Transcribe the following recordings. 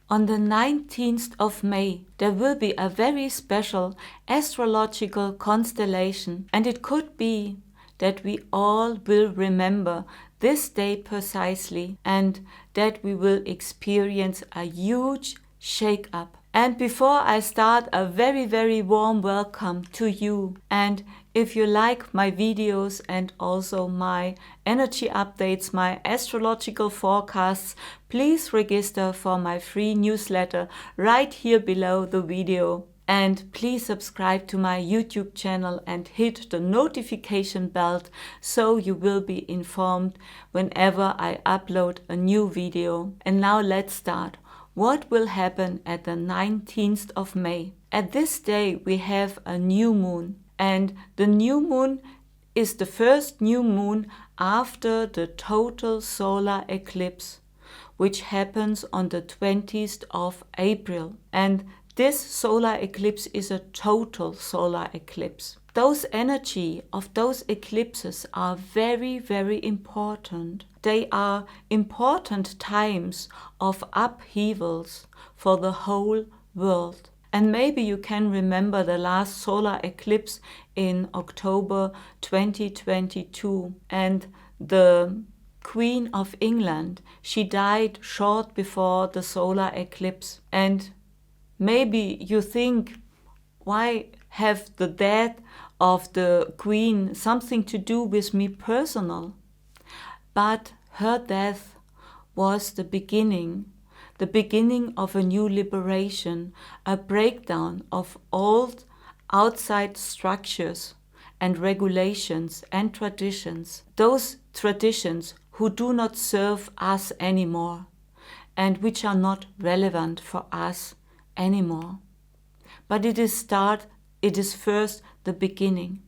On the 19th of May, there will be a very special astrological constellation, and it could be that we all will remember this day precisely and that we will experience a huge shake-up. And before I start, a very, very warm welcome to you. And if you like my videos and also my energy updates, my astrological forecasts, please register for my free newsletter right here below the video. And please subscribe to my YouTube channel and hit the notification bell so you will be informed whenever I upload a new video. And now let's start. What will happen at the 19th of May? At this day we have a new moon, and the new moon is the first new moon after the total solar eclipse, which happens on the 20th of April. And this solar eclipse is a total solar eclipse. Those energy of those eclipses are very, very important. They are important times of upheavals for the whole world. And maybe you can remember the last solar eclipse in October 2022. And the Queen of England, she died short before the solar eclipse. And maybe you think, why have the death of the Queen something to do with me personal? But her death was the beginning of a new liberation, a breakdown of old outside structures and regulations and traditions, those traditions who do not serve us anymore and which are not relevant for us anymore. But it is first the beginning.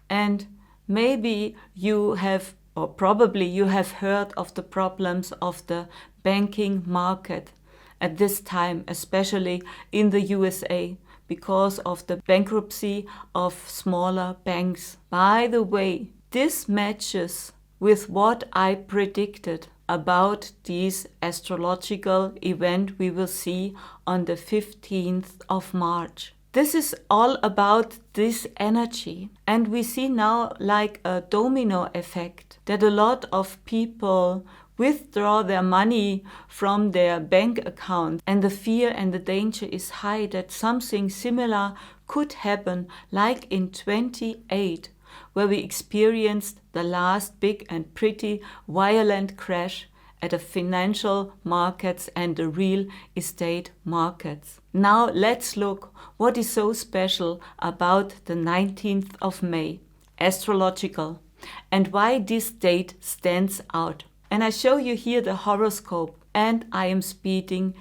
And maybe you have, or probably you have heard of the problems of the banking market at this time, especially in the USA, because of the bankruptcy of smaller banks. By the way, this matches with what I predicted about this astrological event we will see on the 15th of March. This is all about this energy, and we see now like a domino effect that a lot of people withdraw their money from their bank account, and the fear and the danger is high that something similar could happen like in 28, where we experienced the last big and pretty violent crash at the financial markets and the real estate markets. Now let's look what is so special about the 19th of May, astrological, and why this date stands out. And I show you here the horoscope, and I am speaking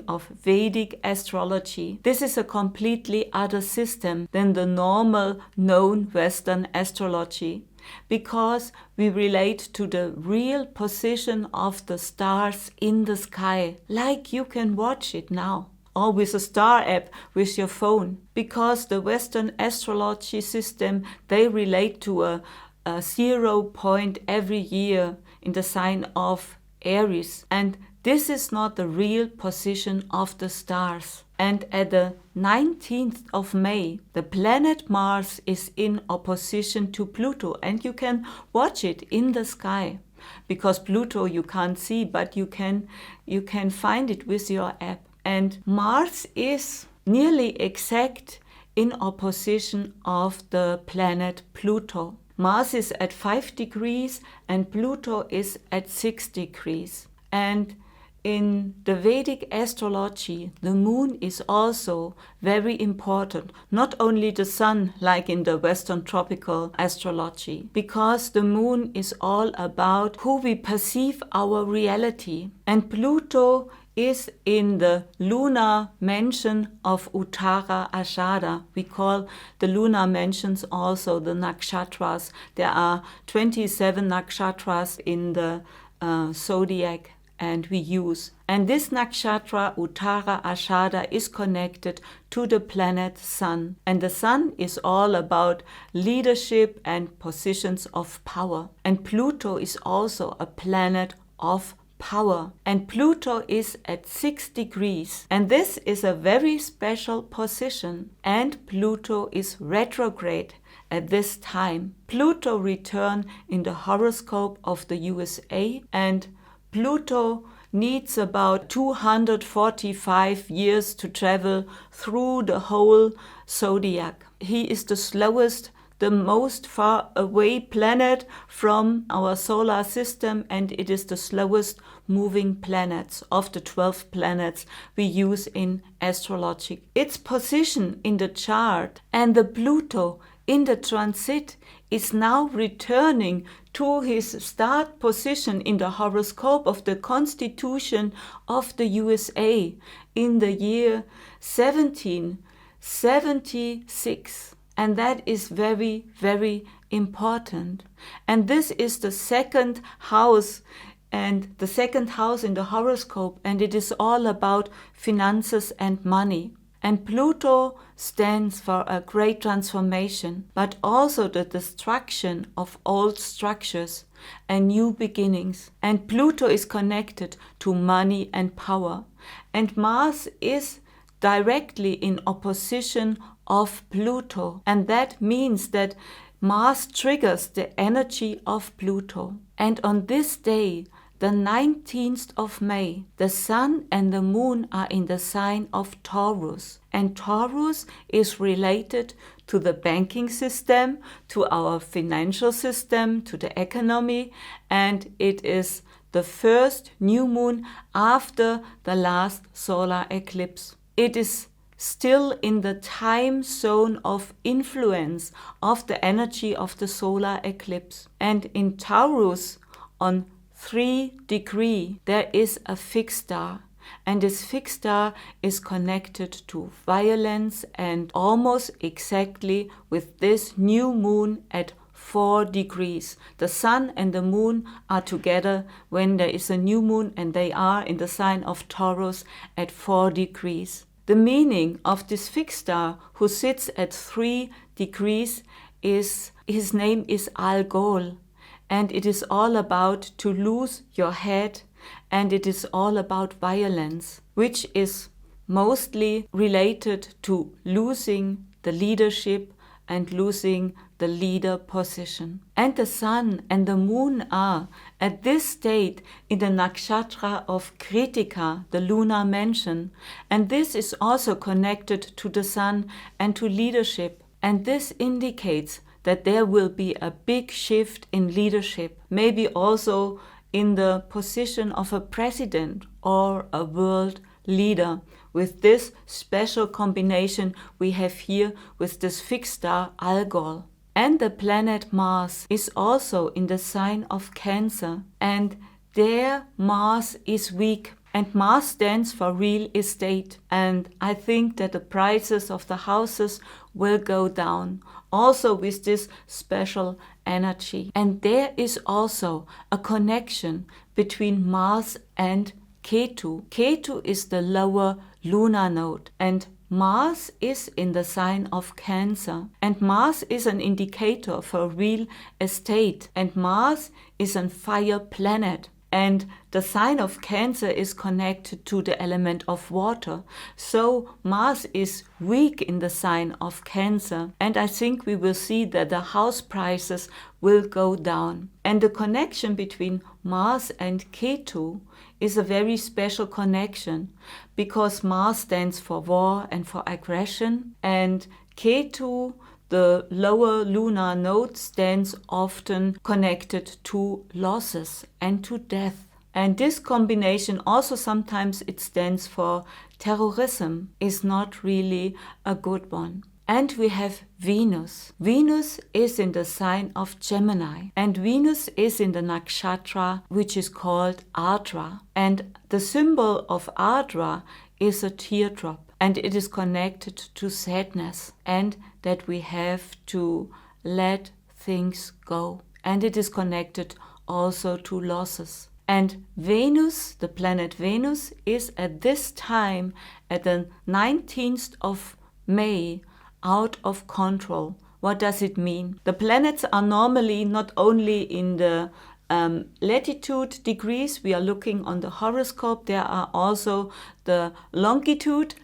of Vedic astrology. This is a completely other system than the normal known Western astrology, because we relate to the real position of the stars in the sky, like you can watch it now, or with a star app with your phone. Because the Western astrology system, they relate to a 0 point every year in the sign of Aries, and this is not the real position of the stars. And at the 19th of May, the planet Mars is in opposition to Pluto, and you can watch it in the sky, because Pluto you can't see, but you can find it with your app. And Mars is nearly exact in opposition of the planet Pluto. Mars is at 5 degrees and Pluto is at 6 degrees. And in the Vedic astrology, the moon is also very important, not only the sun like in the Western tropical astrology, because the moon is all about who we perceive our reality. And Pluto is in the lunar mansion of Uttara Ashada. We call the lunar mansions also the nakshatras. There are 27 nakshatras in the zodiac, and we use. And this nakshatra, Uttara Ashada, is connected to the planet Sun. And the Sun is all about leadership and positions of power. And Pluto is also a planet of power. And Pluto is at 6 degrees. And this is a very special position. And Pluto is retrograde at this time. Pluto returned in the horoscope of the USA, and Pluto needs about 245 years to travel through the whole zodiac. He is the slowest, the most far away planet from our solar system, and it is the slowest moving planets of the 12 planets we use in astrology. Its position in the chart and the Pluto in the transit is now returning to his start position in the horoscope of the Constitution of the USA in the year 1776. And that is very, very important. And this is the second house, and the second house in the horoscope, and it is all about finances and money. And Pluto stands for a great transformation, but also the destruction of old structures and new beginnings. And Pluto is connected to money and power. And Mars is directly in opposition of Pluto. And that means that Mars triggers the energy of Pluto. And on this day, the 19th of May, the Sun and the Moon are in the sign of Taurus. And Taurus is related to the banking system, to our financial system, to the economy, and it is the first new moon after the last solar eclipse. It is still in the time zone of influence of the energy of the solar eclipse. And in Taurus, on 3 degrees, there is a fixed star. And this fixed star is connected to violence and almost exactly with this new moon at 4 degrees. The Sun and the Moon are together when there is a new moon, and they are in the sign of Taurus at 4 degrees. The meaning of this fixed star who sits at 3 degrees is, his name is Algol. And it is all about to lose your head, and it is all about violence, which is mostly related to losing the leadership and losing the leader position. And the Sun and the Moon are at this state in the nakshatra of Kritika, the lunar mansion, and this is also connected to the Sun and to leadership. And this indicates that there will be a big shift in leadership, maybe also in the position of a president or a world leader, with this special combination we have here with this fixed star Algol. And the planet Mars is also in the sign of Cancer, and there Mars is weak. And Mars stands for real estate. And I think that the prices of the houses will go down, also with this special energy. And there is also a connection between Mars and Ketu. Ketu is the lower lunar node, and Mars is in the sign of Cancer. And Mars is an indicator for real estate. And Mars is a fire planet. And the sign of Cancer is connected to the element of water. So Mars is weak in the sign of Cancer. And I think we will see that the house prices will go down. And the connection between Mars and Ketu is a very special connection, because Mars stands for war and for aggression, and Ketu, the lower lunar node, stands often connected to losses and to death. And this combination also sometimes it stands for terrorism, is not really a good one. And we have Venus. Venus is in the sign of Gemini, and Venus is in the nakshatra which is called Ardra. And the symbol of Ardra is a teardrop, and it is connected to sadness and that we have to let things go. And it is connected also to losses. And Venus, the planet Venus, is at this time, at the 19th of May, out of control. What does it mean? The planets are normally not only in the latitude degrees. We are looking on the horoscope. There are also the longitude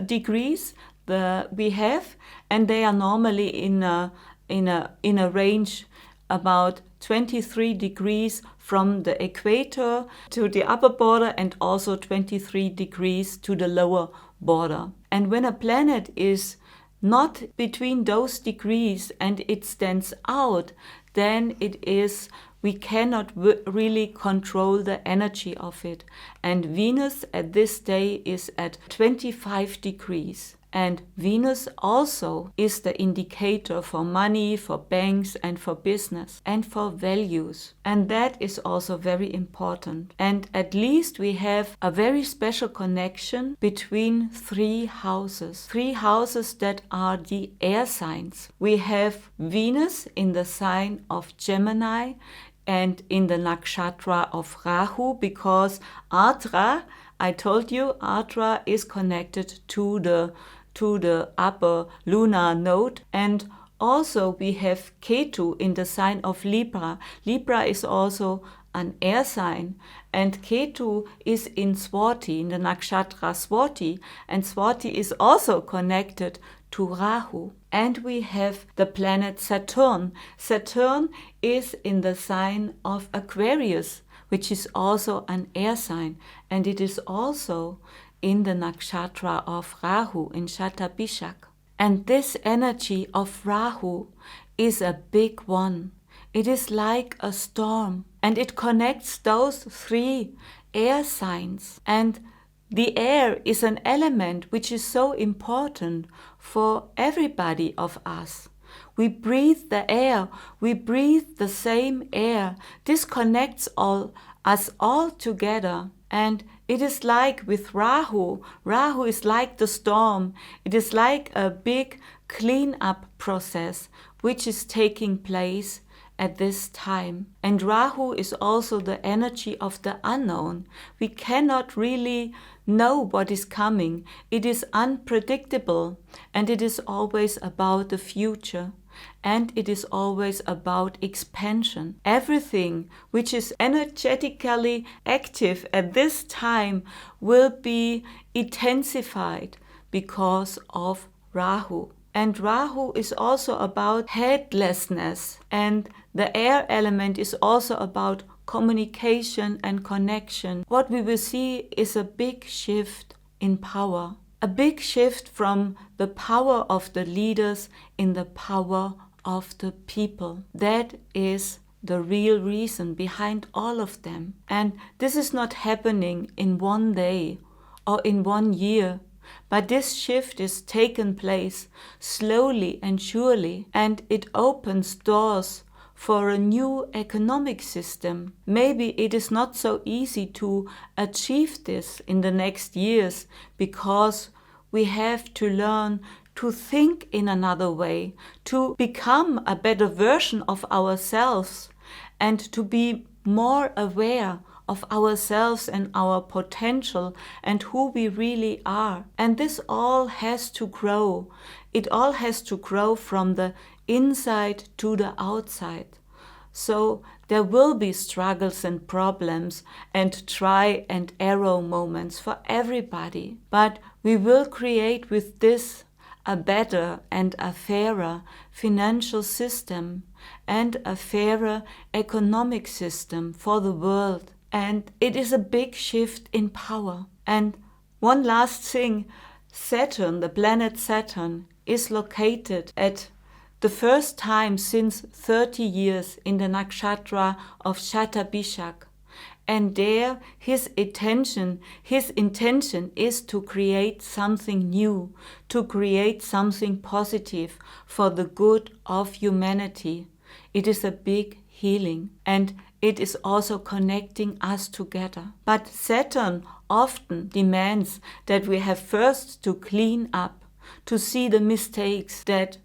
degrees we have, and they are normally in a range about 23 degrees from the equator to the upper border, and also 23 degrees to the lower border. And when a planet is not between those degrees and it stands out, then we cannot really control the energy of it. And Venus at this day is at 25 degrees. And Venus also is the indicator for money, for banks, and for business, and for values. And that is also very important. And at least we have a very special connection between three houses that are the air signs. We have Venus in the sign of Gemini and in the nakshatra of Rahu, because Ardra, I told you, Ardra is connected to the upper lunar node. And also we have Ketu in the sign of Libra. Libra is also an air sign, and Ketu is in Swati, in the nakshatra Swati, and Swati is also connected to Rahu. And we have the planet Saturn. Saturn is in the sign of Aquarius, which is also an air sign, and it is also in the nakshatra of Rahu in Shatabishak. And this energy of Rahu is a big one. It is like a storm, and it connects those three air signs. And the air is an element which is so important for everybody of us. We breathe the air, we breathe the same air. This connects us all together. And it is like with Rahu. Rahu is like the storm. It is like a big clean-up process which is taking place at this time. And Rahu is also the energy of the unknown. We cannot really know what is coming. It is unpredictable, and it is always about the future. And it is always about expansion. Everything which is energetically active at this time will be intensified because of Rahu. And Rahu is also about headlessness. And the air element is also about communication and connection. What we will see is a big shift in power. A big shift from the power of the leaders in the power of the people. That is the real reason behind all of them. And this is not happening in one day or in 1 year, but this shift is taken place slowly and surely, and it opens doors for a new economic system. Maybe it is not so easy to achieve this in the next years, because we have to learn to think in another way, to become a better version of ourselves, and to be more aware of ourselves and our potential and who we really are. And this all has to grow. It all has to grow from the inside to the outside. So there will be struggles and problems and try and error moments for everybody. But we will create with this a better and a fairer financial system and a fairer economic system for the world. And it is a big shift in power. And one last thing, Saturn, the planet Saturn, is located at the first time since 30 years in the nakshatra of Shatabishak. And there his intention is to create something new, to create something positive for the good of humanity. It is a big healing, and it is also connecting us together. But Saturn often demands that we have first to clean up, to see the mistakes, that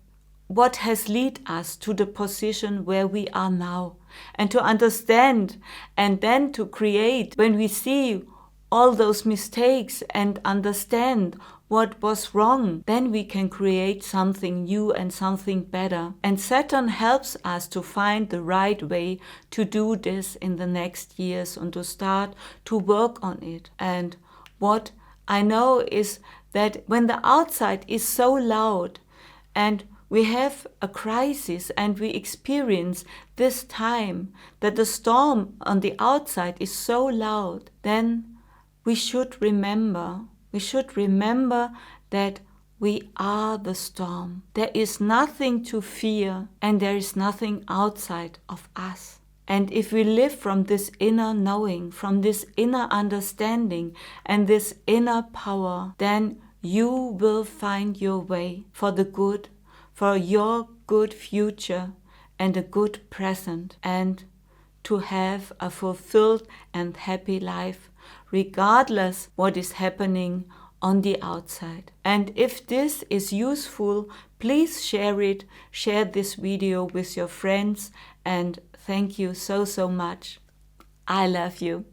what has led us to the position where we are now, and to understand, and then to create. When we see all those mistakes and understand what was wrong, then we can create something new and something better. And Saturn helps us to find the right way to do this in the next years and to start to work on it. And what I know is that when the outside is so loud and we have a crisis and we experience this time that the storm on the outside is so loud, then we should remember that we are the storm. There is nothing to fear and there is nothing outside of us. And if we live from this inner knowing, from this inner understanding and this inner power, then you will find your way for the good, for your good future and a good present, and to have a fulfilled and happy life, regardless what is happening on the outside. And if this is useful, please share it, share this video with your friends, and thank you so much. I love you.